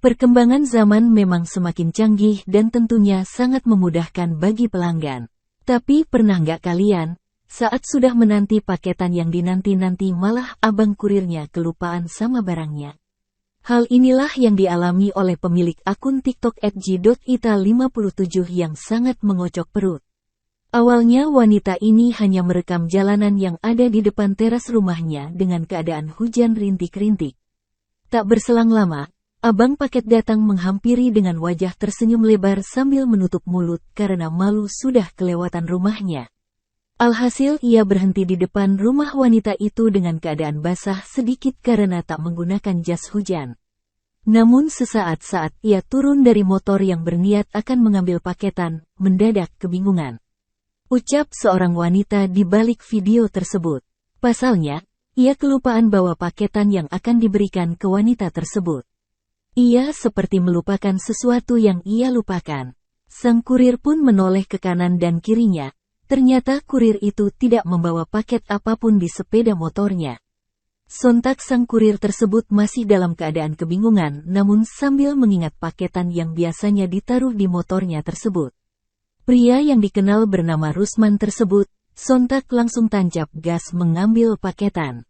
Perkembangan zaman memang semakin canggih dan tentunya sangat memudahkan bagi pelanggan. Tapi pernah nggak kalian, saat sudah menanti paketan yang dinanti-nanti malah abang kurirnya kelupaan sama barangnya? Hal inilah yang dialami oleh pemilik akun TikTok @g.ita57 yang sangat mengocok perut. Awalnya wanita ini hanya merekam jalanan yang ada di depan teras rumahnya dengan keadaan hujan rintik-rintik. Tak berselang lama, abang paket datang menghampiri dengan wajah tersenyum lebar sambil menutup mulut karena malu sudah kelewatan rumahnya. Alhasil ia berhenti di depan rumah wanita itu dengan keadaan basah sedikit karena tak menggunakan jas hujan. Namun sesaat saat ia turun dari motor yang berniat akan mengambil paketan, mendadak kebingungan. Ucap seorang wanita di balik video tersebut. Pasalnya, ia kelupaan bawa paketan yang akan diberikan ke wanita tersebut. Ia seperti melupakan sesuatu yang ia lupakan. Sang kurir pun menoleh ke kanan dan kirinya. Ternyata kurir itu tidak membawa paket apapun di sepeda motornya. Sontak sang kurir tersebut masih dalam keadaan kebingungan namun sambil mengingat paketan yang biasanya ditaruh di motornya tersebut. Pria yang dikenal bernama Rusman tersebut, sontak langsung tancap gas mengambil paketan.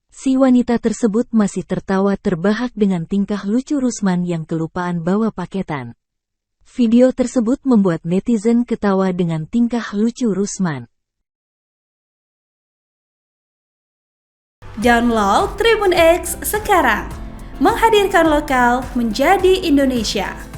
Si wanita tersebut masih tertawa terbahak dengan tingkah lucu Rusman yang kelupaan bawa paketan. Video tersebut membuat netizen ketawa dengan tingkah lucu Rusman. Download Tribun X sekarang, menghadirkan lokal menjadi Indonesia.